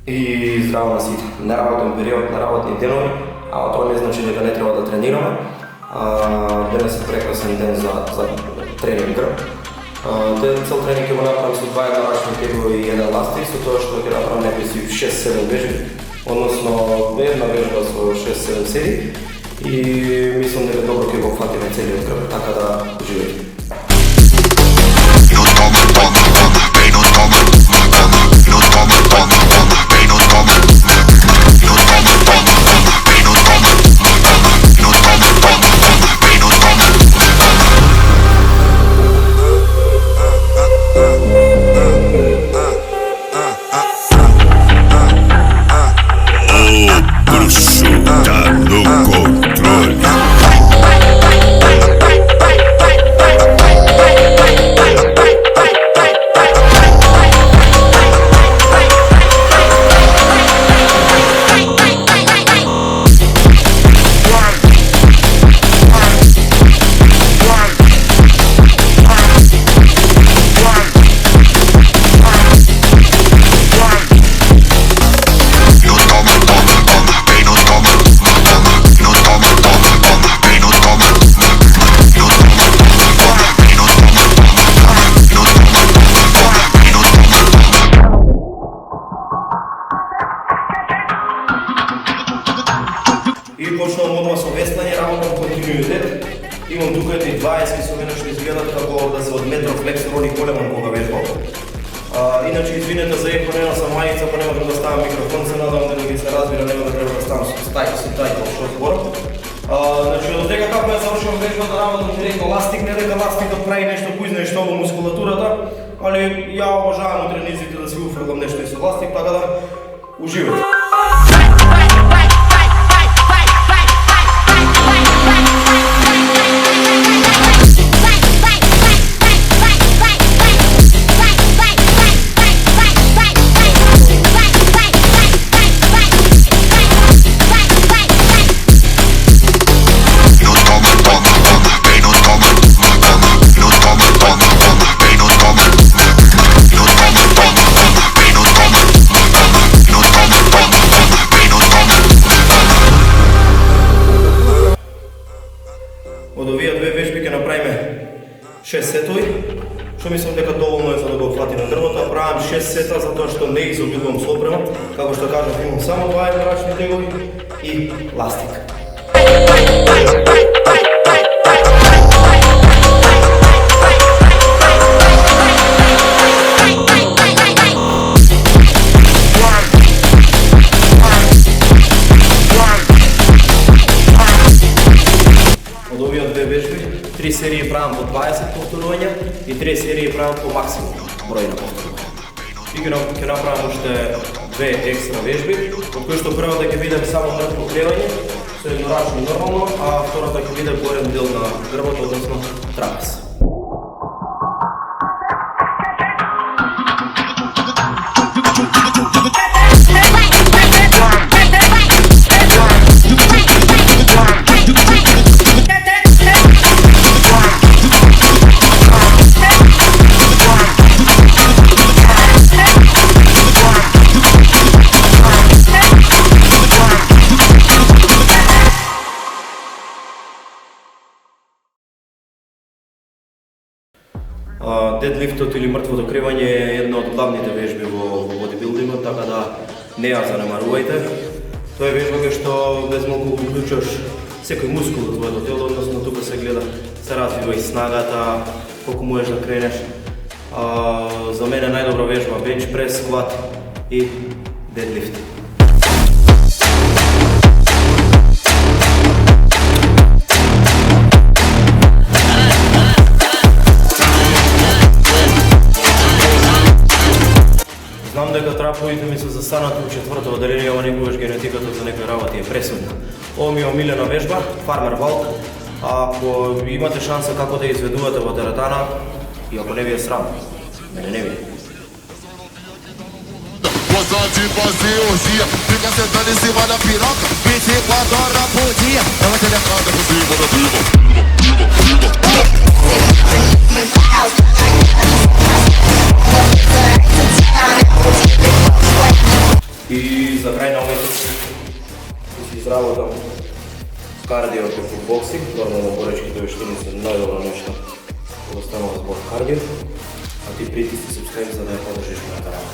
И здраво на сите. Неработен период, неработни денови, а тоа не значи дека не треба да тренираме. Денес е прекрасен ден за тренинг грб. Цел тренинг ќе го направам со 2 еднорачни тегови и 1 ластик, со тоа што ќе направам некои 6-7 вежби, односно една вежба со 6-7 серии и мислам дека добро ќе го фатиме целиот грб, така да уживајте. И почнувам одма со веслање, работам континуитет. Имам тука и 20 со мене што изгледат како да се од метро флекс роли големон кога вежбам. Иначе извинете за еко, нема сам мајица, па нема да ставам микрофон, се надам дека ги се разбира, нема да треба да ставам со тајтел што зборам. Значи, од дека како ја завршувам вежбата, работам директно ластик, не дека ластикот прави нешто поизнае што во мускулатурата, али ја обожавам у тренизите да си уфрлам нешто и со ластик, така да уживате. Од овие две вежби ќе направиме 6 сетови, што мислам дека доволно е за да го фатиме грбот. Правам 6 сета затоа што не изобилувам со опрема, како што кажав, имам само 2 еднорачни тегови и ластик. Од овие две вежби, 3 серии правам по 20 повторувања и 3 серии правам по максимум број на повторувања. И ќе направам уште 2 екстра вежби, од кои што првата ќе биде само пред покревање, со еднорачни нормално, а втората ќе биде горен дел на грбот, односно трапез. Дедлифтот или мртвото кревање е една од главните вежби во бодибилдингот, така да не ја занемарувајте. Тоа е вежба кај што без малку уклучуваш секој мускул во твоето тело, односно тука се гледа, се развива и снагата, колку можеш да кренеш. За мене најдобра вежба бенч прес, скват и дедлифт. Знам дека траповите ми се застанати у 4-то оделение, ама некогаш генетиката за некои работи е пресудна. Ова ми е омилена вежба, фармер балк. Ако имате шанса како да изведувате во теретана и ако не ви е срам, мене не ви е. Gosta de fazer orgia, fica sentando em cima da piroca 24 horas por dia, ela te levanta por cima da piba. I za kraj na ovaj si zdravo tam kardio te kickboxing, normalno borečkite vještine su najbolje nešto ostalo zbog kardio, a ti pritisni subscribe za da je podržiš na kanal.